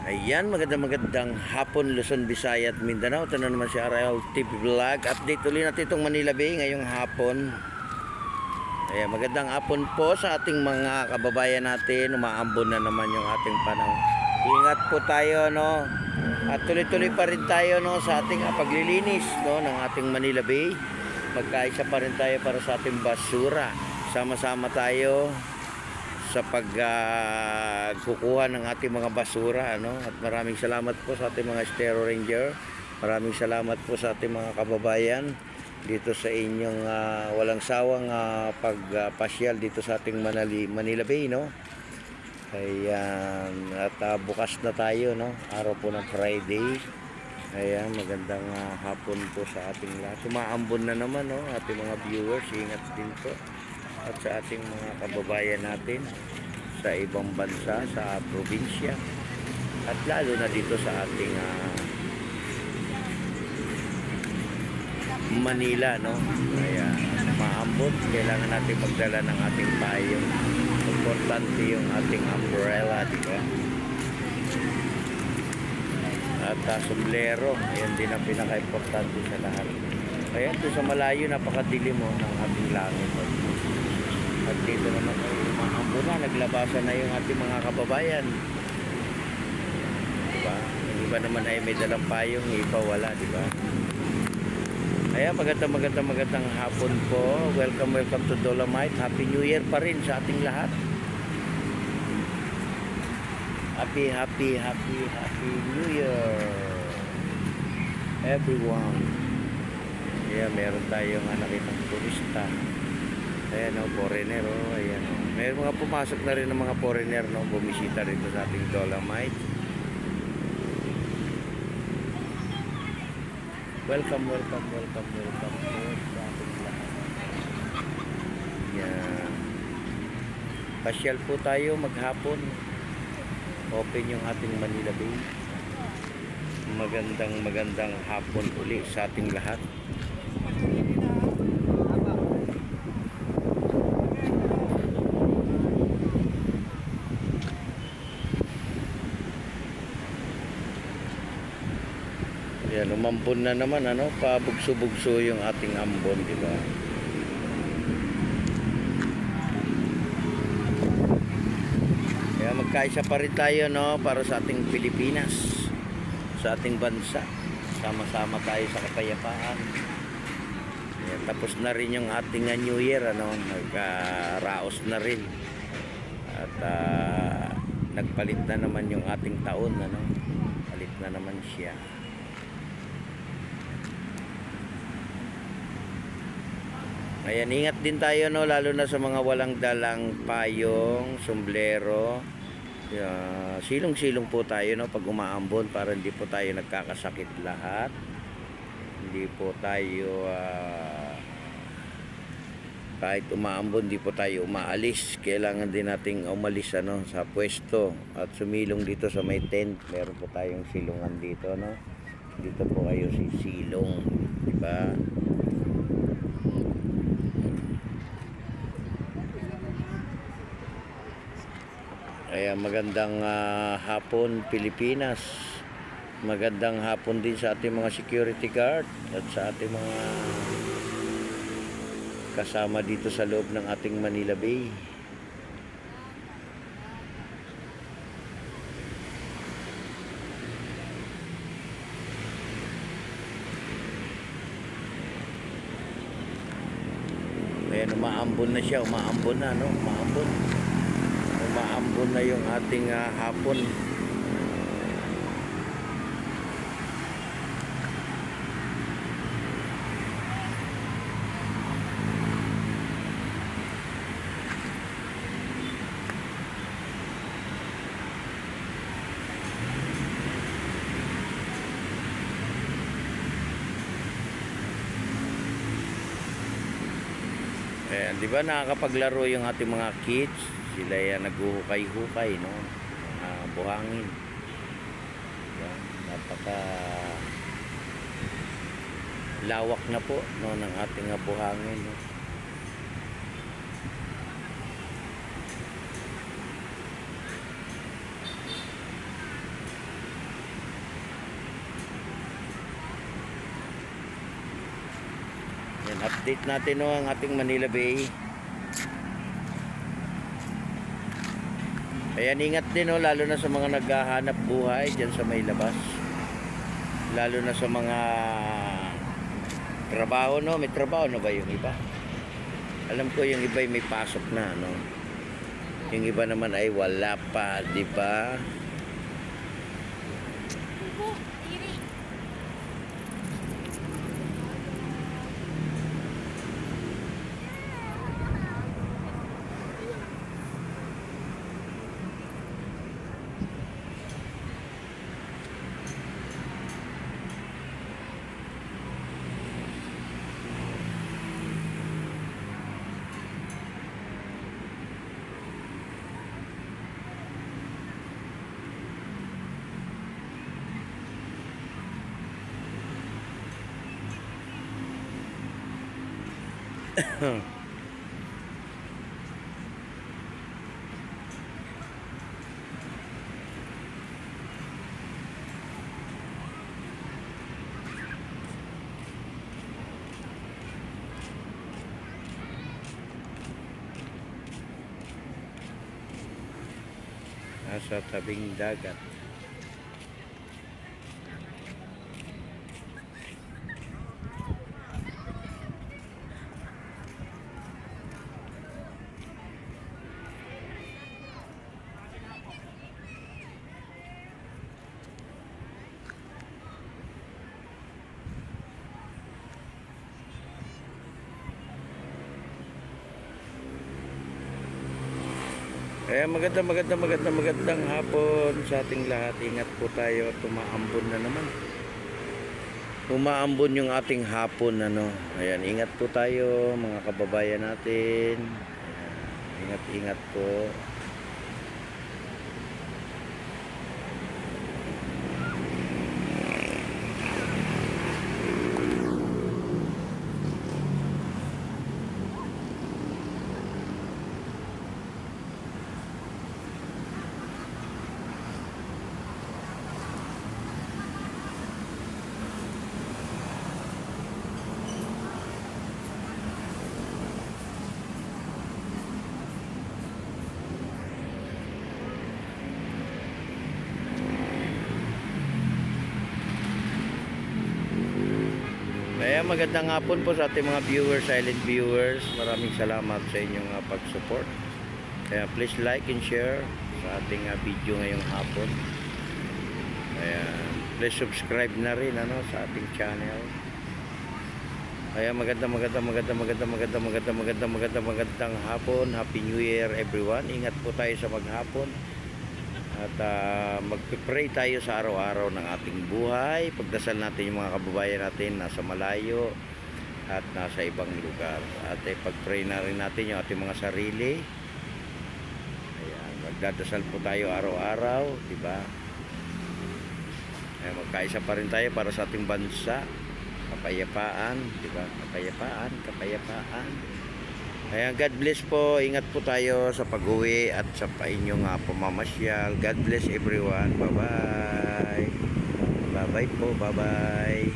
Ayan, magandang hapon Luzon, Visayas at Mindanao. Ito na naman si RL TV Vlog. Update ulit natin itong Manila Bay ngayong hapon. Ayan, magandang hapon po sa ating mga kababayan natin. Umaambon na naman yung ating panahon. Ingat po tayo, no? At tuloy-tuloy pa rin tayo, no, sa ating paglilinis, no, ng ating Manila Bay. Magkaisa pa rin tayo para sa ating basura. Sama-sama tayo sa pagkukuha ng ating mga basura, ano? At maraming salamat po sa ating mga Estero Ranger. Maraming salamat po sa ating mga kababayan dito sa inyong walang sawang pagpasyal dito sa ating Manila Bay, no? Ayan, at bukas na tayo, no? Araw po ng Friday. Ayan, magandang hapon po sa ating lahat. Sumaambon na naman, no? Ating mga viewers, ingat din po. At sa ating mga kababayan natin sa ibang bansa, sa probinsya, at lalo na dito sa ating Manila, no? Kaya maambon, kailangan natin magdala ng ating payong. Importante yung ating umbrella, di ba? At sombrero, ayan din ang pinaka-importante sa lahat. Kaya ito sa malayo, napakadilim mo ng ating langit. At dito naman ay umaambon na, naglabasan na yung ating mga kababayan. Diba? Yung iba naman ay may dalang payong, yung iba wala, diba? Kaya magandang hapon po. Welcome to Dolomite. Happy New Year pa rin sa ating lahat. Happy New Year everyone. Kaya meron tayong nakitang turista. Ayan, foreigner, ayan. May mga pumasok na rin ng mga foreigner, no, bumisita rito sa ating Dolomite. Welcome po sa ating lahat. Ayan. Pasyal po tayo maghapon. Open yung ating Manila Bay. Magandang hapon uli sa ating lahat. Yan, umambon na naman, ano, pabugso-bugso yung ating ambon, di ba? Kaya magkaisa pa rin tayo, no, para sa ating Pilipinas, sa ating bansa. Sama-sama tayo sa kapayapaan. Yan, tapos na rin yung ating New Year, ano, nagkaraos na rin. At nagpalit na naman yung ating taon, ano, palit na naman siya. Ayan, ingat din tayo, no, lalo na sa mga walang dalang payong, sombrero. Silong-silong po tayo, no, pag umaambon para hindi po tayo nagkakasakit lahat. Hindi po tayo kahit umaambon, hindi po tayo umaalis. Kailangan din nating umalis, ano, sa pwesto at sumilong dito sa may tent. Meron po tayong silungan dito, no. Dito po kayo sisilong, di ba? Kaya magandang hapon Pilipinas. Magandang hapon din sa ating mga security guard at sa ating mga kasama dito sa loob ng ating Manila Bay. Ayan, umaambon na siya, umaambon na, no? Umaambon na yung ating hapon. Ayan, di ba nakakapaglaro yung ating mga kids? Sila yan naghuhukay-hukay, no? Buhangin. Yan, napaka lawak na po, no, ng ating buhangin, no? Update natin no ang ating Manila Bay. Ayan, ingat din no, lalo na sa mga naghahanap buhay dyan sa may labas. Lalo na sa mga trabaho no, may trabaho na ba yung iba? Alam ko yung iba ay may pasok na no. Yung iba naman ay wala pa, di ba? Nasa tabing dagat. Kaya magandang hapon sa ating lahat. Ingat po tayo, tumaambon na naman. Umaambon yung ating hapon ano. Ayan, ingat po tayo mga kababayan natin. Ayan, ingat po. Kaya magandang hapon po sa ating mga viewers, silent viewers. Maraming salamat sa inyong pag-support. Kaya please like and share sa ating video ngayong hapon. Kaya please subscribe na rin ano, sa ating channel. Kaya magandang hapon. Happy New Year everyone. Ingat po tayo sa maghapon. At magpipray tayo sa araw-araw ng ating buhay. Pagdasal natin yung mga kababayan natin nasa malayo at nasa ibang lugar. At pagpray na rin natin yung ating mga sarili. Ayan, magdadasal po tayo araw-araw, di ba? Ayan, magkaisa pa rin tayo para sa ating bansa. Kapayapaan, di ba? Kapayapaan. Kaya God bless po. Ingat po tayo sa pag-uwi at sa inyong pamamasyal. God bless everyone. Bye-bye. Bye-bye po. Bye-bye.